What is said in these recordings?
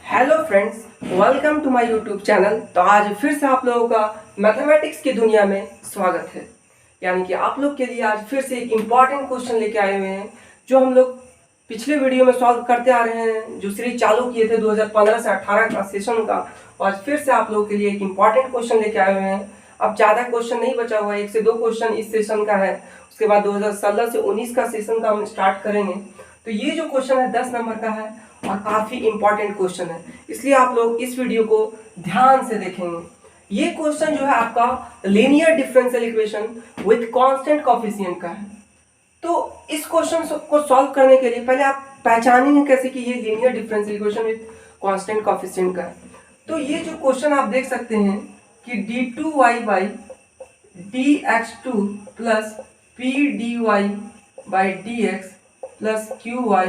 Hello friends, welcome to my YouTube channel. तो आज फिर से आप लोगों का मैथमेटिक्स की दुनिया में स्वागत है। यानी कि आप लोग के लिए आज फिर से एक इम्पॉर्टेंट क्वेश्चन लेके आए हुए हैं जो हम लोग पिछले वीडियो में सॉल्व करते आ रहे हैं, जो सीरीज चालू किए थे 2015 से 18 का सेशन का। आज फिर से आप लोगों के लिए एक इम्पॉर्टेंट क्वेश्चन लेके आए हुए हैं। अब ज़्यादा क्वेश्चन नहीं बचा हुआ है, 1 से 2 क्वेश्चन इस सेशन का है। उसके बाद 2016 से 19 का सेशन का हम स्टार्ट करेंगे। तो ये जो क्वेश्चन है 10 नंबर का है और काफ़ी इंपॉर्टेंट क्वेश्चन है, इसलिए आप लोग इस वीडियो को ध्यान से देखेंगे। ये क्वेश्चन जो है आपका linear differential equation with constant coefficient का है। तो इस क्वेश्चन को सॉल्व करने के लिए पहले आप पहचानेंगे कैसे कि ये linear differential equation with constant coefficient का है। तो ये जो क्वेश्चन आप देख सकते हैं कि d2y by dx2 plus pdy by dx plus qy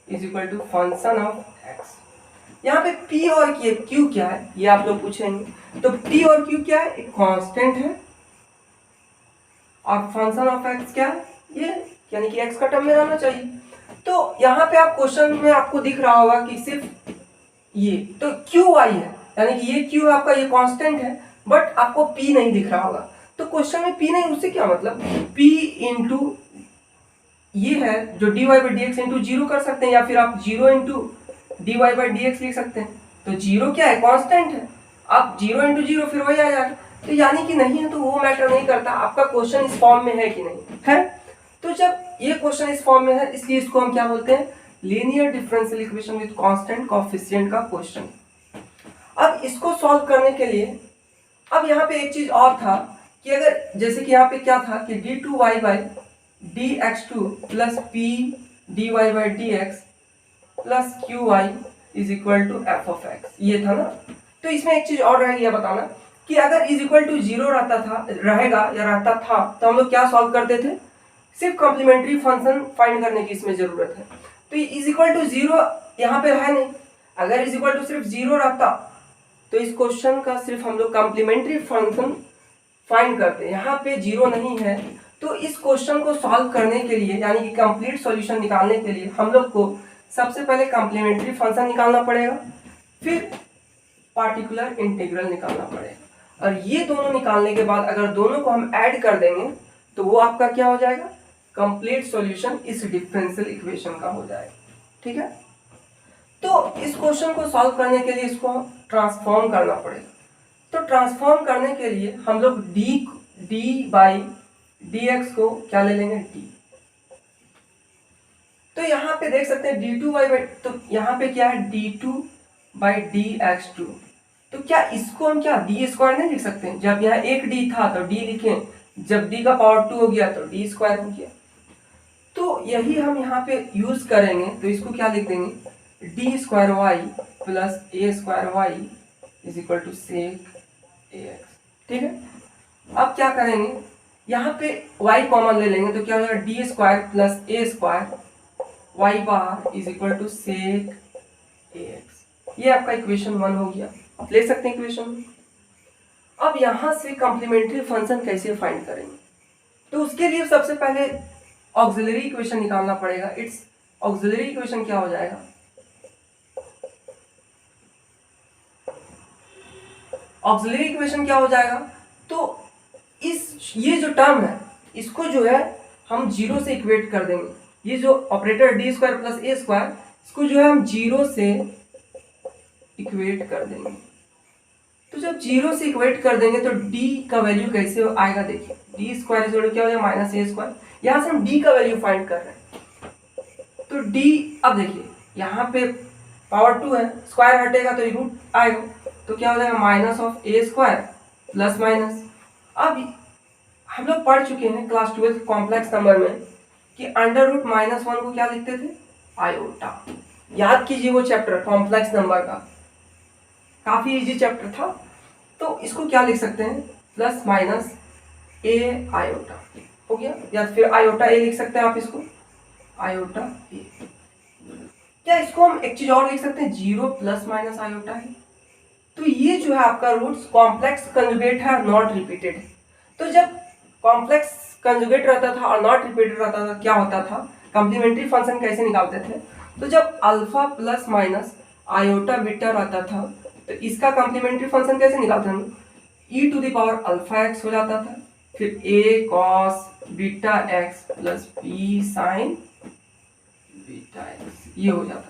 is equal to function of x। यहाँ पे p और q क्या है ये आप लोग पूछेंगे। तो p और q क्या है, एक कांस्टेंट है, और फंक्शन ऑफ x क्या है, ये यानी कि x का टर्म में रहना चाहिए। तो यहाँ पे आप क्वेश्चन में आपको दिख रहा होगा कि सिर्फ ये तो qy है, यानी कि ये q आपका ये कांस्टेंट है, बट आपको p नहीं दिख रहा होगा। तो क्वेश्चन में p नहीं, उससे क्या मतलब, p इंटू ये है जो dy by d x into zero कर सकते हैं, या फिर आप zero into d y by d x लिख सकते हैं। तो जीरो क्या है, कांस्टेंट है, आप जीरो इंटू जीरो फिर वही आ जाएगा। तो यानी कि नहीं है तो वो मैटर नहीं करता, आपका क्वेश्चन इस फॉर्म में है कि नहीं है। तो जब ये क्वेश्चन इस फॉर्म में है, इसलिए इसको हम क्या बोलते हैं, linear differential equation with constant coefficient का क्वेश्चन। अब इसको सॉल्व करने के लिए अब यहाँ पे एक चीज और था कि अगर जैसे कि यहाँ पे क्या था कि d2y by dx2 plus p dy by dx plus qy is equal to f of x, ये था ना। तो इसमें एक चीज और रहेगी बताना कि अगर इज इक्वल टू जीरो रहता था, रहेगा या रहता था, तो हम लोग क्या सॉल्व करते थे, सिर्फ कॉम्प्लीमेंट्री फंक्शन फाइंड करने की इसमें जरूरत है। तो इज इक्वल टू जीरो यहाँ पे है नहीं, अगर इज इक्वल टू सिर्फ जीरो रहता तो इस क्वेश्चन का सिर्फ हम लोग कॉम्प्लीमेंट्री फंक्शन फाइंड करते हैं। यहाँ पे जीरो नहीं है, तो इस क्वेश्चन को सॉल्व करने के लिए यानी कि कंप्लीट सॉल्यूशन निकालने के लिए हम लोग को सबसे पहले कॉम्प्लीमेंट्री फंक्शन निकालना पड़ेगा, फिर पार्टिकुलर इंटीग्रल निकालना पड़ेगा, और ये दोनों निकालने के बाद अगर दोनों को हम ऐड कर देंगे तो वो आपका क्या हो जाएगा, कंप्लीट सॉल्यूशन इस डिफरेंशियल इक्वेशन का हो जाएगा। ठीक है, तो इस क्वेश्चन को सॉल्व करने के लिए इसको ट्रांसफॉर्म करना पड़ेगा। तो ट्रांसफॉर्म करने के लिए हम लोग डी बाई डी एक्स को क्या ले लेंगे, डी। तो यहाँ पे देख सकते हैं d2 बाई, तो यहाँ पे क्या है d2 बाई dx2। तो क्या इसको हम क्या डी स्क्वायर नहीं लिख सकते हैं, जब यहाँ एक d था तो d लिखें, जब d का पावर 2 हो गया तो d स्क्वायर हो गया। तो यही हम यहाँ पे यूज करेंगे, तो इसको क्या लिख देंगे, d square y plus a square y is equal to sec ax। ठीक है, अब क्या करेंगे, यहाँ पे y कॉमन ले लेंगे, तो क्या हो जाएगा d square plus a square y bar is equal to sec ax। ये आपका इक्वेशन 1 हो गया, आप ले सकते हैं इक्वेशन। अब यहाँ से कॉम्प्लीमेंट्री फंक्शन कैसे फाइंड करेंगे, तो उसके लिए सबसे पहले ऑक्सिलरी इक्वेशन निकालना पड़ेगा। इट्स ऑक्सिलरी इक्वेशन क्या हो जाएगा, ऑक्सिलरी इक्वेशन क्या हो जाएगा, तो ये जो टर्म है इसको जो है हम जीरो से इक्वेट कर देंगे। ये जो operator D square plus a square, इसको जो है हम जीरो से इक्वेट कर देंगे। तो जब जीरो से इक्वेट कर देंगे तो डी का वैल्यू कैसे आएगा, देखिए डी स्क्वायर इज क्या हो जाएगा माइनस ए स्क्वायर। यहाँ से हम डी का वैल्यू फाइंड कर रहे हैं, तो डी, अब देखिए यहाँ पे पावर 2 है, स्क्वायर हटेगा तो रूट आएगा, तो क्या हो जाएगा minus of A square plus minus. अब हम लोग पढ़ चुके हैं क्लास 12 कॉम्प्लेक्स नंबर में कि अंडर रूट माइनस 1 को क्या लिखते थे, आयोटा। याद कीजिए वो चैप्टर कॉम्प्लेक्स नंबर का, काफी इजी चैप्टर था। तो इसको क्या लिख सकते हैं, प्लस माइनस ए आयोटा हो गया, या फिर आयोटा ए लिख सकते हैं आप इसको, आयोटा ए। क्या इसको हम एक चीज और लिख सकते हैं, जीरो प्लस माइनस आयोटा है। तो ये जो है आपका रूट्स कॉम्प्लेक्स कंजुगेट है, नॉट रिपीटेड है। तो जब कॉम्प्लेक्स कंजुगेट रहता था और नॉट रिपीटेड रहता था, क्या होता था, कॉम्प्लीमेंट्री फंक्शन कैसे निकालते थे, तो जब alpha plus minus iota beta रहता था, तो इसका कॉम्प्लीमेंट्री फंक्शन कैसे निकालते हैं हम, E to the power alpha X हो जाता था, फिर A cos beta X plus B sine beta X, ये हो जाता था।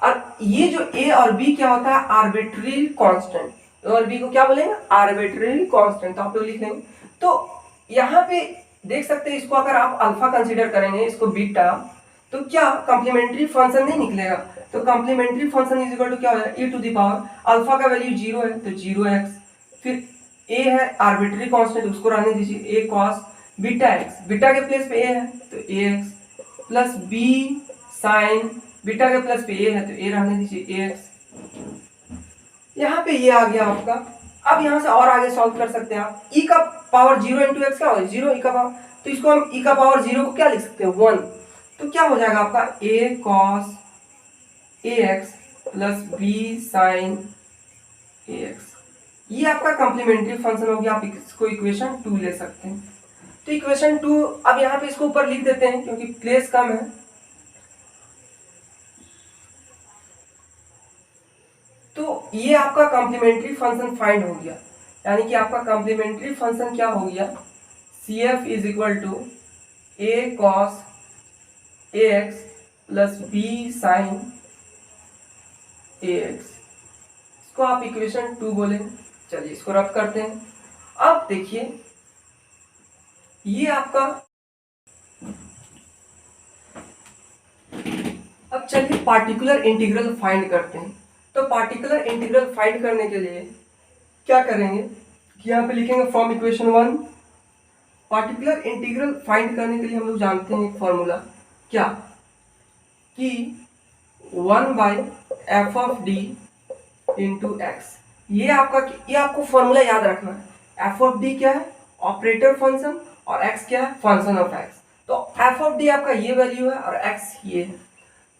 और ये जो ए और बी क्या होता है, आर्बिट्ररी कांस्टेंट, ए और बी को क्या बोलेंगे, आर्बिट्ररी कांस्टेंट, तो आप लोग लिख लेंगे। तो यहाँ पे देख सकते हैं, इसको अगर आप अल्फा कंसीडर करेंगे, इसको बीटा, तो क्या कॉम्प्लीमेंट्री फंक्शन नहीं निकलेगा, तो complementary function is equal to क्या हो जाएगा, e to the power alpha का वैल्यू 0 है तो 0x, फिर a है आर्बिट्ररी कांस्टेंट, उसको रहने दीजिए, a cos beta x, beta के प्लेस पे a है तो ax plus b sin beta के प्लेस पे a है तो a रहने दीजिए ax। यहाँ पे ये आ गया आपका। अब यहाँ से और आगे सॉल्व कर सकते हैं आप, e का पावर 0 इंटू एक्स क्या होगा, 0 e का पावर, तो इसको हम e का पावर 0 को क्या लिख सकते हैं, 1, तो क्या हो जाएगा आपका a cos ax plus b sin ax, ये आपका कॉम्प्लीमेंट्री फंक्शन हो गया। आप इसको इक्वेशन 2 ले सकते हैं। तो इक्वेशन 2 अब यहाँ पे इसको ऊपर लिख देते हैं क्योंकि प्लेस कम है। तो ये आपका कॉम्प्लीमेंट्री फंक्शन फाइंड हो गया, यानी कि आपका कॉम्प्लीमेंट्री फंक्शन क्या हो गया, CF is equal to a cos ax plus b sin ax, इसको आप इक्वेशन 2 बोले। चलिए इसको रब करते हैं। अब देखिए ये आपका, अब चलिए पार्टिकुलर इंटीग्रल फाइंड करते हैं। तो पार्टिकुलर इंटीग्रल फाइंड करने के लिए क्या करेंगे कि यहाँ पे लिखेंगे from equation 1। Particular integral find करने के लिए हम लोग जानते हैं एक फॉर्मूला, क्या कि 1 by f of d into x, ये आपको फॉर्मूला याद रखना है। एफ ऑफ डी क्या है, ऑपरेटर फंक्शन, और एक्स क्या है, फंक्शन ऑफ एक्स। तो एफ ऑफ डी आपका ये वैल्यू है और एक्स ये है,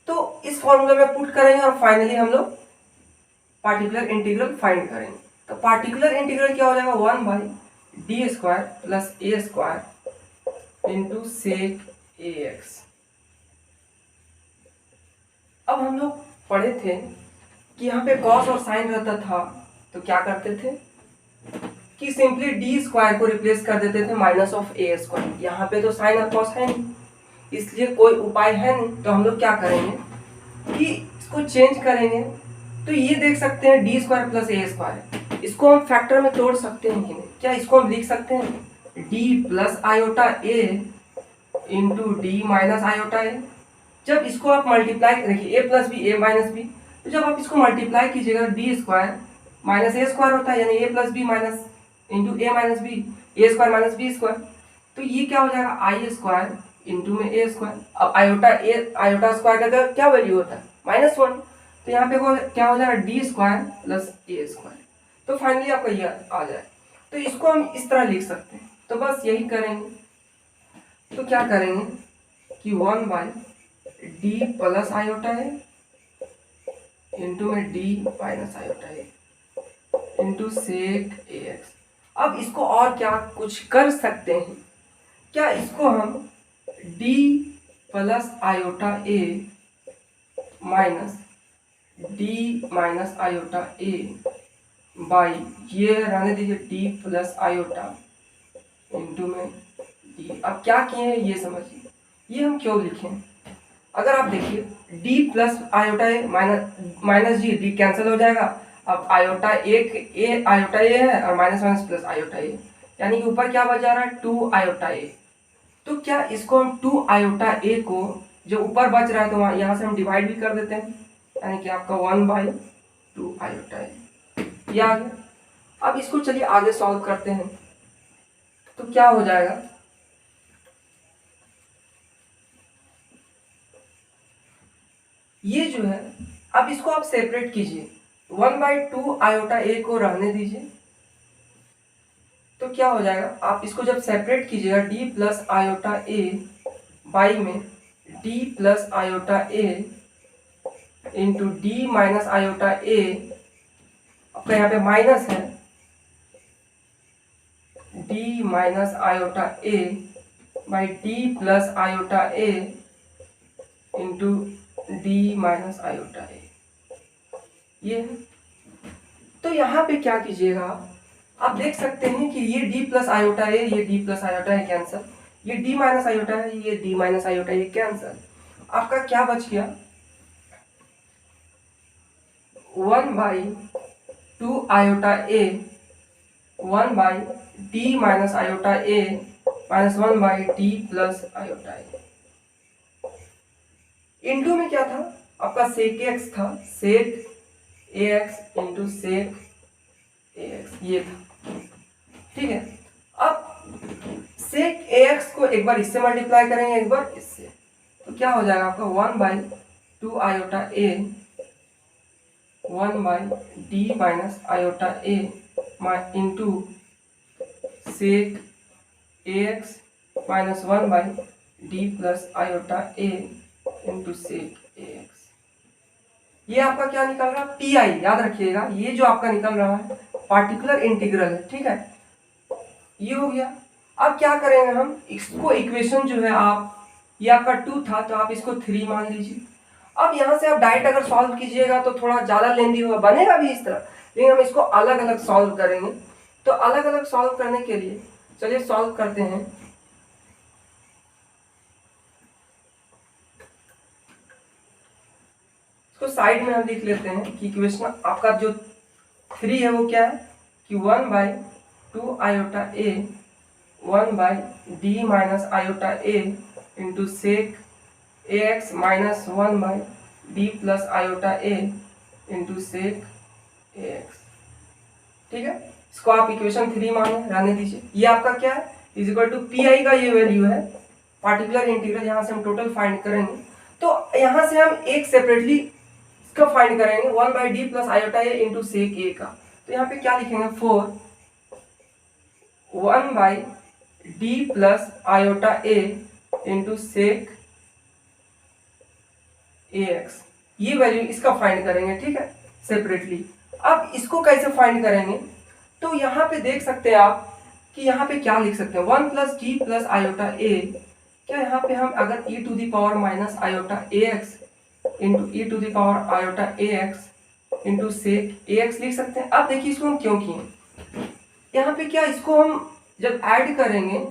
तो इस फॉर्मूला में पुट करेंगे और फाइनली हम लोग पार्टिकुलर इंटीग्रल फाइंड करेंगे। तो पार्टिकुलर इंटीग्रल क्या हो जाएगा, 1 by d square plus a square into sec a x. अब हम लोग पढ़े थे कि यहाँ पे कॉस और साइन रहता था, तो क्या करते थे कि सिंपली डी स्क्वायर को रिप्लेस कर देते थे माइनस ऑफ ए स्क्वायर। यहाँ पे तो साइन और कॉस है नहीं, इसलिए कोई उपाय है नहीं, तो हम लोग क्या करेंगे कि इसको चेंज करेंगे। तो ये देख सकते हैं D square plus a square, इसको हम फैक्टर में तोड़ सकते हैं कि नहीं, क्या इसको हम लिख सकते हैं D plus iota A into D minus iota ए। जब इसको आप मल्टीप्लाई, देखिए ए प्लस बी ए माइनस बी, तो जब आप इसको मल्टीप्लाई कीजिएगा डी स्क्वायर माइनस ए स्क्वायर होता है, यानी ए प्लस बी माइनस इंटू ए माइनस बी, ए स्क्वायर माइनस बी स्क्वायर, तो ये क्या हो जाएगा आई स्क्वायर इंटू में ए स्क्वायर। अब आयोटा स्क्वायर का क्या वैल्यू होता है, -1, तो यहाँ पे क्या हो जाएगा d square plus a square. तो फाइनली आपका ये आ जाए, तो इसको हम इस तरह लिख सकते हैं। तो बस यही करेंगे। तो क्या करेंगे कि 1 बाई डी प्लस आयोटा है इंटू में डी माइनस आयोटा है इंटू सेक ए एक्स। अब इसको और क्या कुछ कर सकते हैं, क्या इसको हम D plus iota A minus D minus iota A by, ये रहने दीजिए डी प्लस आयोटा इंटू में डी। अब क्या किए हैं ये समझिए, ये हम क्यों लिखें। अगर आप देखिए d प्लस आयोटा ए माइनस जी, डी कैंसिल हो जाएगा। अब आयोटा ए आयोटा ए है और माइनस माइनस प्लस आयोटा ए, यानी कि ऊपर क्या बच जा रहा है 2 आयोटा ए। तो क्या इसको हम 2 आयोटा ए को जो ऊपर बच रहा है तो यहाँ से हम डिवाइड भी कर देते हैं, यानी कि आपका 1 बाई 2 आयोटा ए, ये आ गया। अब इसको चलिए आगे सॉल्व करते हैं। तो क्या हो जाएगा, ये जो है, अब इसको आप सेपरेट कीजिए, 1 बाई 2 आयोटा ए को रहने दीजिए। तो क्या हो जाएगा, आप इसको जब सेपरेट कीजिएगा d plus iota A by में d plus iota A into D minus iota A, आपका यहाँ पे माइनस है d minus iota A by D plus iota A into D minus iota A. ये है। तो यहाँ पे क्या कीजिएगा, आप देख सकते हैं कि ये d प्लस आयोटा है, ये d प्लस आयोटा है कैंसर, ये d माइनस आयोटा है, ये d माइनस आयोटा ये कैंसर। आपका क्या बच गया, 1/2 iota a 1/d minus iota a minus 1/d plus iota a। Into में क्या था आपका सेक एक्स था, सेक ax इंटू सेक ax ये था, ठीक है। अब सेक ax को एक बार इससे मल्टीप्लाई करेंगे, एक बार इससे, तो क्या हो जाएगा आपका 1/2 iota a 1/d minus iota a into sec ax minus 1/d plus iota a into sec ax। ये आपका क्या निकल रहा है, पीआई, याद रखिएगा ये जो आपका निकल रहा है पार्टिकुलर इंटीग्रल है, ठीक है। ये हो गया। अब क्या करेंगे हम, इसको इक्वेशन जो है आप, ये आपका 2 था तो आप इसको 3 मान लीजिए। अब यहाँ से आप डायरेक्ट अगर सॉल्व कीजिएगा तो थोड़ा ज़्यादा लेंदी होगा, बनेगा भी इस तरह, लेकिन हम इसको अलग अलग सॉल्व करेंगे। तो अलग अलग सॉल्व करने के लिए चलिए सॉल्व करते हैं। तो साइड में हम लिख लेते हैं कि इक्वेशन आपका जो 3 है वो क्या है कि 1/2 iota a 1/d minus iota a into sec ax minus 1/d plus iota a into sec ax, ठीक है। इसको आप इक्वेशन 3 माने, रहने दीजिए। ये आपका क्या है, is equal to P I का ये वैल्यू है पार्टिकुलर इंटीग्रल, यहाँ से हम टोटल फाइंड करेंगे। तो यहाँ से हम एक सेपरेटली इसका फाइंड करेंगे 1/d plus iota a into sec a का। तो यहाँ पे क्या लिखेंगे, 4 1/d plus iota a into sec ax, ये वैल्यू इसका फाइंड करेंगे, ठीक है, सेपरेटली। अब इसको कैसे फाइंड करेंगे, तो यहाँ पे देख सकते हैं आप कि यहाँ पे क्या लिख सकते हैं, 1 plus d plus iota a, क्या यहाँ पे हम अगर e to the power minus iota ax into e to the power iota ax into sec ax लिख सकते हैं। अब देखिए इसको हम क्यों किए, यहाँ पे क्या, इसको हम जब ऐड करेंगे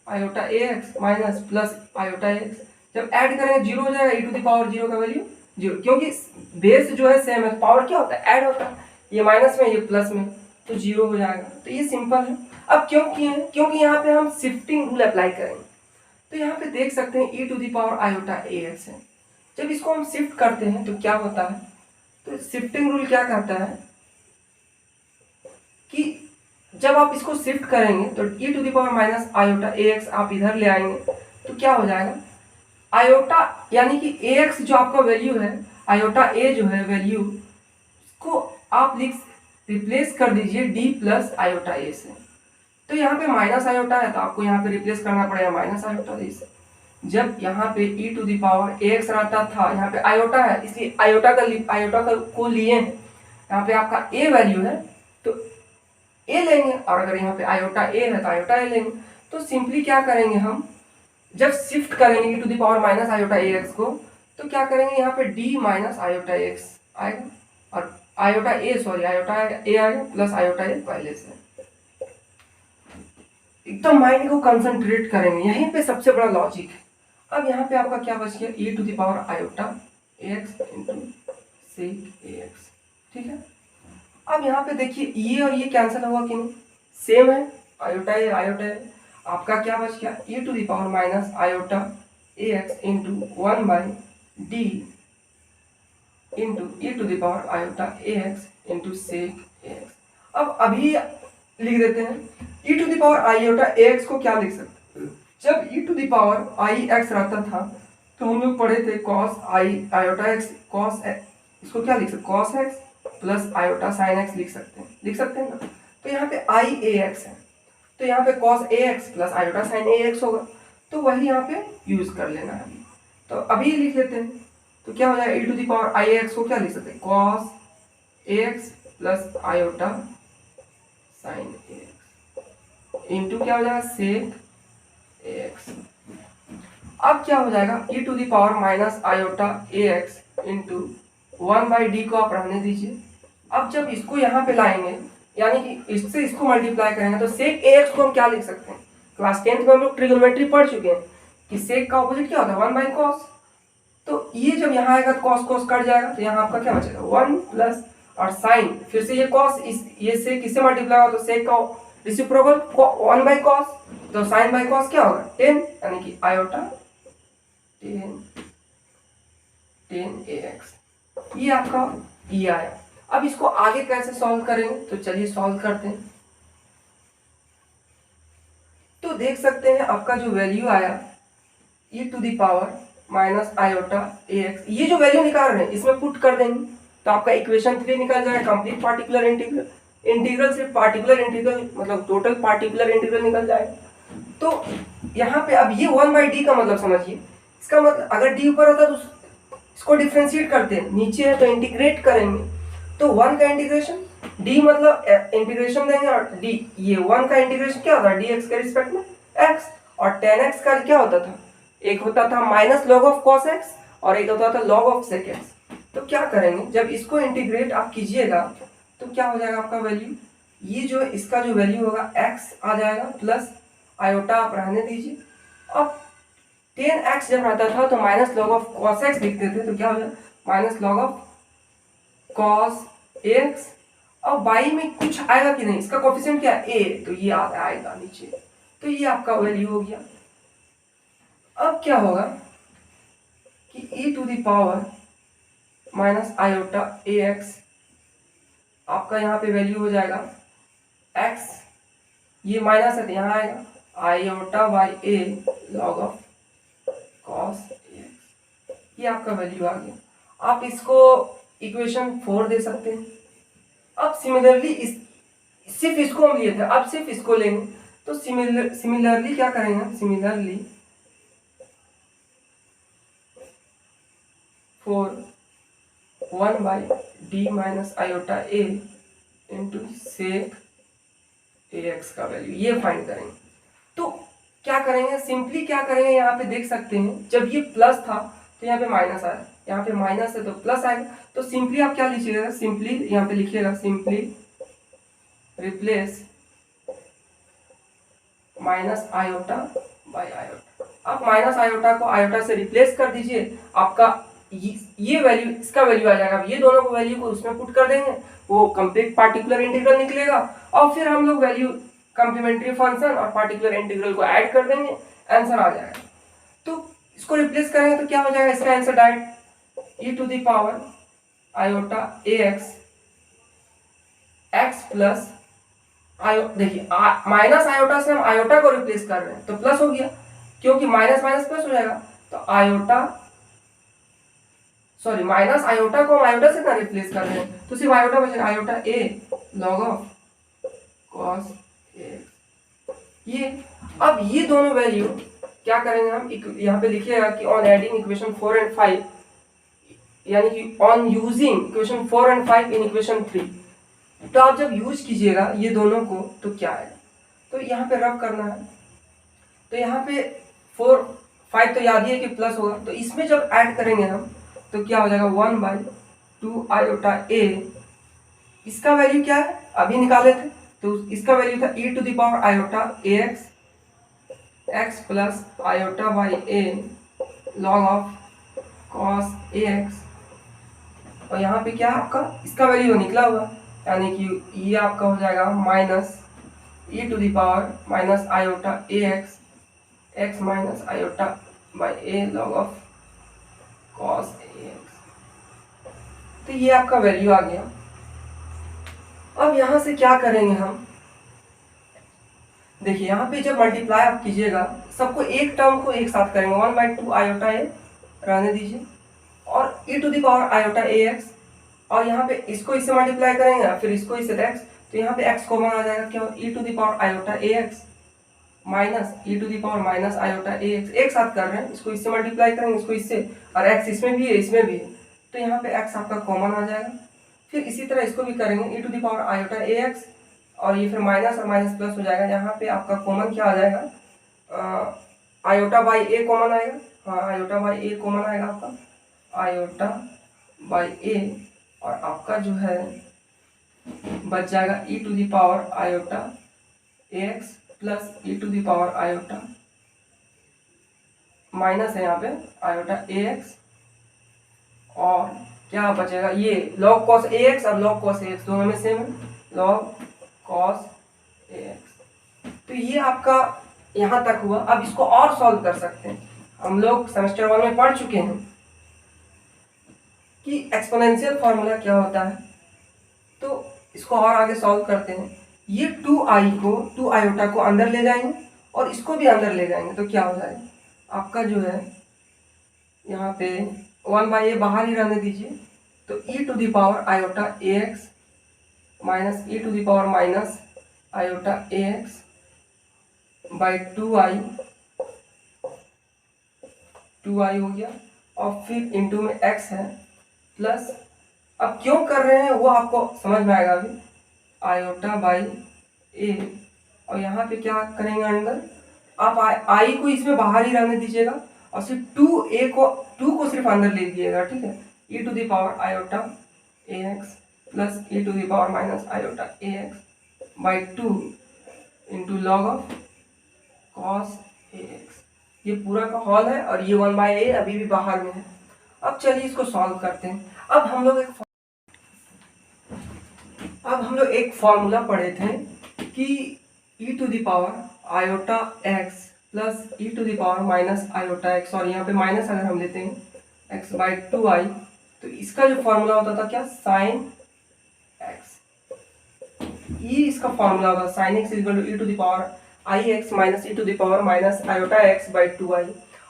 iota ax minus plus iota x, जब ऐड करेंगे 0 हो जाएगा, ई टू द पावर 0 का वैल्यू 0, क्योंकि बेस जो है सेम है, पावर क्या होता है, ऐड होता है, ये माइनस में ये प्लस में, तो 0 हो जाएगा। तो ये सिंपल है। अब क्यों किए हैं, क्योंकि यहाँ पे हम शिफ्टिंग रूल अप्लाई करेंगे। तो यहाँ पे देख सकते हैं E to the power iota ax है, जब इसको हम शिफ्ट करते हैं तो क्या होता है, तो शिफ्टिंग रूल क्या कहता है कि जब आप इसको शिफ्ट करेंगे तो E to the power minus iota ax आप इधर ले आएंगे तो क्या हो जाएगा, आयोटा यानी कि ax जो आपका वैल्यू है, आयोटा a जो है वैल्यू, को आप रिप्लेस कर दीजिए d प्लस आयोटा a से। तो यहाँ पे माइनस आयोटा है तो आपको यहाँ पे रिप्लेस करना पड़ेगा माइनस आयोटा a से। जब यहाँ पे e to the power ax रहता था, यहाँ पे आयोटा है इसलिए आयोटा का को लिए हैं, यहाँ पे आपका a वैल्यू है तो a लेंगे, और अगर यहाँ पे आयोटा a है तो आयोटा a लेंगे। तो सिंपली क्या करेंगे हम, जब शिफ्ट करेंगे e to the power minus iota ax को, तो क्या करेंगे यहाँ पे d माइनस आयोटा x आएगा और आयोटा a आएगा प्लस आयोटा a पहले से। एकदम माइंड को कंसंट्रेट करेंगे, यहीं पे सबसे बड़ा लॉजिक है। अब यहाँ पे आपका क्या बच गया, e to the power iota ax into sec ax, ठीक है। अब यहाँ पे देखिए ये और ये कैंसिल हुआ कि नहीं, सेम है, आयोटा है। आपका क्या बच गया, e to the power minus iota ax into 1/d into e to the power iota ax into sec ax। अब अभी लिख देते हैं, e to the power iota ax को क्या लिख सकते हैं, जब e to the power i x रहता था तो हम लोग पढ़े थे cos i iota x, cos इसको क्या लिख सकते, cos x plus iota sine x लिख सकते हैं ना। तो यहाँ पे आई ए एक्स है तो यहाँ पे cos a x plus iota sine a x होगा, तो वही यहाँ पे यूज कर लेना है। तो अभी लिख लेते हैं, तो क्या हो जाएगा, e to the power i x को क्या लिख सकते हैं, cos a x plus iota sine a x into क्या हो जाएगा, सेक ax। अब क्या हो जाएगा, e to the power minus iota ax into 1/d को आप रहने दीजिए। अब जब इसको यहाँ पे लाएंगे यानी कि इससे इसको मल्टीप्लाई करेंगे तो सेक ax को हम क्या लिख सकते हैं, क्लास 10th में हम लोग ट्रिग्नोमेट्री पढ़ चुके हैं कि सेक का ऑपोजिट क्या होता है 1/cos। तो ये जब यहाँ आएगा तो cos cos कट जाएगा, तो यहाँ आपका क्या बचेगा 1 प्लस और साइन फिर से ये cos ये से किससे मल्टीप्लाई होगा तो सेक का रेसिप्रोकल 1/cos, तो sin/cos क्या होगा 10 यानी कि आयोटा 10ax। ये आपका ये आया। अब इसको आगे कैसे सॉल्व करेंगे तो चलिए सॉल्व करते हैं। तो देख सकते हैं आपका जो वैल्यू आया e⁻ माइनस आयोटा ax, ये जो वैल्यू निकाल रहे हैं इसमें पुट कर देंगे तो आपका इक्वेशन 3 निकल जाएगा, कंप्लीट पार्टिकुलर इंटीग्रल। इंटीग्रल से पार्टिकुलर इंटीग्रल मतलब टोटल पार्टिकुलर इंटीग्रल निकल जाएगा। तो यहाँ पे अब ये 1/d का मतलब समझिए, इसका मतलब अगर d ऊपर होता तो इसको डिफरेंशिएट करते हैं, नीचे है तो इंटीग्रेट करेंगे तो 1 का इंटीग्रेशन d मतलब इंटीग्रेशन देंगे और d ये 1 का इंटीग्रेशन क्या होता है dx के रिस्पेक्ट में x, और 10x का क्या होता था, एक होता था minus log of cos x और एक होता था लॉग ऑफ sec x। तो क्या करेंगे जब इसको इंटीग्रेट आप कीजिएगा तो क्या हो जाएगा आपका वैल्यू, ये जो इसका जो वैल्यू होगा x आ जाएगा प्लस आयोटा आप रहने दीजिए। अब 10x जब रहता था तो minus log of cos x लिखते थे तो क्या हो जाएगा minus log of cos x। अब y में कुछ आएगा कि नहीं, इसका कोफिशिएंट क्या है a, तो ये आएगा नीचे, तो ये आपका वैल्यू हो गया। अब क्या होगा कि e⁻ माइनस आयोटा ax आपका यहाँ पे वैल्यू हो जाएगा x, ये माइनस है तो यहाँ आएगा iota by a log of cos ax, ये आपका वैल्यू आ गया। आप इसको इक्वेशन 4 दे सकते हैं। अब सिमिलरली सिर्फ इसको हम लिए थे, अब सिर्फ इसको लेंगे तो सिमिलरली क्या करेंगे, similarly 4 1/d minus iota a into sec ax का वैल्यू ये फाइंड करेंगे। तो क्या करेंगे, सिंपली क्या करेंगे, यहाँ पे देख सकते हैं जब ये प्लस था तो यहाँ पे माइनस आया, यहाँ पे माइनस है तो प्लस आएगा, तो सिंपली आप क्या लिखिएगा, सिंपली यहाँ पे लिखिएगा simply replace minus iota by iota. आप माइनस आयोटा को आयोटा से रिप्लेस कर दीजिए, आपका ये वैल्यू इसका वैल्यू आ जाएगा। ये दोनों को वैल्यू को उसमें पुट कर देंगे, वो कंप्लीट पार्टिकुलर इंटीग्रल निकलेगा और फिर हम लोग वैल्यू कॉम्प्लीमेंट्री फंक्शन और पार्टिकुलर इंटीग्रल को ऐड कर देंगे, आंसर आ जाएगा। तो इसको रिप्लेस करेंगे तो क्या हो जाएगा, इसका answer direct e⁻ iota ax x plus देखिए माइनस आयोटा से हम आयोटा को रिप्लेस कर रहे हैं तो प्लस हो गया, क्योंकि माइनस माइनस प्लस हो जाएगा, तो आयोटा सॉरी माइनस आयोटा को हम आयोटा से ना रिप्लेस कर रहे हैं तो सिर्फ आयोटा बचेगा, iota a log of cos a। ये अब ये दोनों वैल्यू क्या करेंगे हम, यहाँ पे लिखिएगा कि ऑन एडिंग इक्वेशन 4 एंड 5 यानी कि on using equation 4 and 5 in equation 3। तो आप जब यूज कीजिएगा ये दोनों को तो क्या आएगा, तो यहाँ पे रब करना है, तो यहाँ पे 4 5 तो याद ही है कि प्लस होगा, तो इसमें जब ऐड करेंगे हम तो क्या हो जाएगा 1/2 आयोटा a, इसका वैल्यू क्या है अभी निकाले थे तो इसका वैल्यू था e⁻ iota ax x plus iota by a log of cos ax, और यहाँ पे क्या आपका इसका वैल्यू निकला हुआ यानी कि ये आपका हो जाएगा minus e⁻ minus iota ax x minus iota by a log of cos ax। तो ये आपका वैल्यू आ गया। अब यहाँ से क्या करेंगे हम, देखिए यहाँ पे जब मल्टीप्लाई आप कीजिएगा सबको एक टर्म को एक साथ करेंगे 1/2 आयोटा a रहने दीजिए और e⁻ आयोटा ax, और यहाँ पे इसको इससे मल्टीप्लाई करेंगे फिर इसको इससे x, तो यहाँ पे x कॉमन आ जाएगा, क्या e⁻ iota ax minus e⁻ minus iota ax, एक साथ कर रहे हैं, इसको इससे मल्टीप्लाई करेंगे इसको इससे, और x इसमें भी है इसमें भी है, तो यहाँ पे x आपका कॉमन आ जाएगा। फिर इसी तरह इसको भी करेंगे e⁻ आयोटा ax और ये फिर माइनस और माइनस प्लस हो जाएगा, यहाँ पे आपका कॉमन क्या आ जाएगा आयोटा बाई a कॉमन आएगा, हाँ आयोटा बाई a कॉमन आएगा आपका, आयोटा बाई ए, और आपका जो है बच जाएगा e to the power iota ax plus e to the power iota minus है यहाँ पे आयोटा ax, और क्या बचेगा ये log cos ax और log cos ax दोनों में सेम है, log cos ax। तो ये आपका यहाँ तक हुआ। अब इसको और सॉल्व कर सकते हैं। हम लोग सेमेस्टर 1 में पढ़ चुके हैं कि एक्सपोनेंशियल फॉर्मूला क्या होता है, तो इसको और आगे सॉल्व करते हैं। ये 2i को 2 आयोटा को अंदर ले जाएंगे और इसको भी अंदर ले जाएंगे, तो क्या हो जाएगा आपका जो है यहाँ पे 1/a बाहर ही रहने दीजिए, तो e to the power iota ax minus e to the power minus iota ax by 2i हो गया, और फिर इंटू में x है प्लस, अब क्यों कर रहे हैं वो आपको समझ में आएगा अभी, आयोटा बाई ए, और यहाँ पे क्या करेंगे अंदर, आप आई को इसमें बाहर ही रहने दीजिएगा और सिर्फ 2 को सिर्फ अंदर ले लीजिएगा, ठीक है। e to the power iota ax plus e to the power minus iota ax by 2 into log of cos ax, ये पूरा का हॉल है, और ये 1/a अभी भी बाहर में है। अब चलिए इसको सॉल्व करते हैं। अब हम लोग एक फॉर्मूला पढ़े थे कि e to the power iota x plus e to the power minus iota x, और यहाँ पे माइनस अगर हम लेते हैं x बाई 2i, तो इसका जो फॉर्मूला होता था क्या, साइन x। ये इसका फॉर्मूला होगा sine x equal to e to the power i x minus e to the power minus iota x by 2i,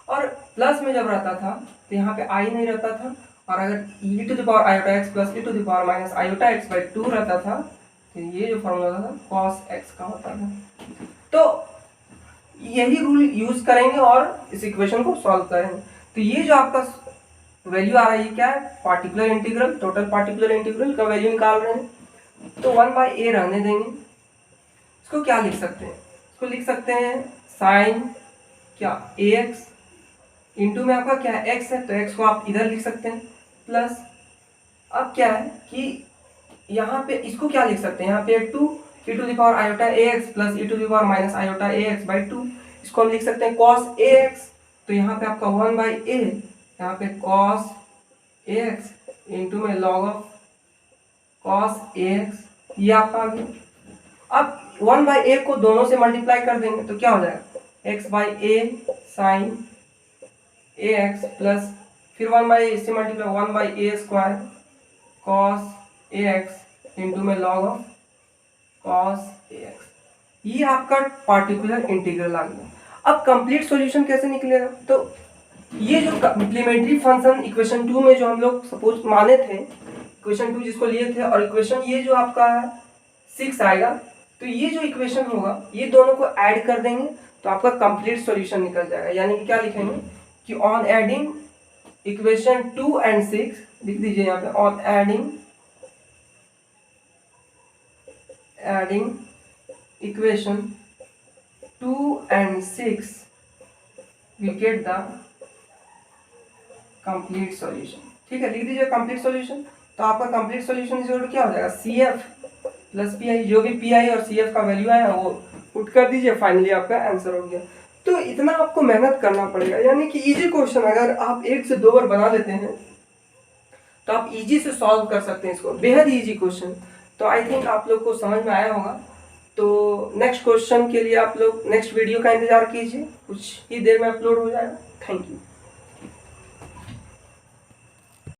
और प्लस में जब रहता था तो यहाँ पे i नहीं रहता था, और अगर e to the power iota x plus e to the power minus iota x by 2 रहता था, तो ये जो फॉर्मूला था cos x का होता था। तो यही रूल यूज करेंगे और इस इक्वेशन को सॉल्व करेंगे। तो ये जो आपका वैल्यू आ रहा है, ये क्या है, particular integral, total particular integral का वैल्यू निकाल रहे हैं, तो 1/a रहने देंगे। इसको क्या लिख सकते हैं, इसको लिख सकते हैं साइन क्या ax, इंटू में आपका क्या है x है, तो x को आप इधर लिख सकते हैं प्लस, अब क्या है कि यहाँ पे इसको क्या लिख सकते हैं, यहाँ पे 2 e to the power iota ax plus e to the power minus iota ax by 2, इसको हम लिख सकते हैं cos ax, तो यहाँ पे आपका 1/a, यहाँ पे cos ax इंटू में log ऑफ cos ax, ये आपका आ गया। अब 1/a को दोनों से मल्टीप्लाई कर देंगे, तो क्या हो जाएगा x by a sine ax plus फिर 1/a से multiply 1/a square cos ax into में log ऑफ cos ax, ये आपका पार्टिकुलर इंटीग्रल आ गया। अब कंप्लीट सॉल्यूशन कैसे निकलेगा, तो ये जो कम्प्लीमेंट्री फंक्शन इक्वेशन 2 में जो हम लोग सपोज माने थे, इक्वेशन 2 जिसको लिए थे, और इक्वेशन ये जो आपका 6 आएगा, तो ये जो इक्वेशन होगा ये दोनों को ऐड कर देंगे तो आपका कंप्लीट सॉल्यूशन निकल जाएगा। यानी कि क्या लिखेंगे कि ऑन एडिंग इक्वेशन 2 एंड 6 लिख दीजिए यहाँ पे, on adding equation 2 and 6 we get the complete solution. ठीक है, लिख दीजिए कंप्लीट सॉल्यूशन। तो आपका कंप्लीट सॉल्यूशन इज क्या हो जाएगा, CF प्लस PI, जो भी PI और CF का वैल्यू आया वो पुट कर दीजिए, फाइनली आपका आंसर हो गया। तो इतना आपको मेहनत करना पड़ेगा, यानी कि इजी क्वेश्चन अगर आप 1 से 2 बार बना लेते हैं तो आप इजी से सॉल्व कर सकते हैं इसको, बेहद इजी क्वेश्चन। तो आई थिंक आप लोग को समझ में आया होगा। तो नेक्स्ट क्वेश्चन के लिए आप लोग नेक्स्ट वीडियो का इंतजार कीजिए, कुछ ही देर में अपलोड हो जाएगा। Thank you.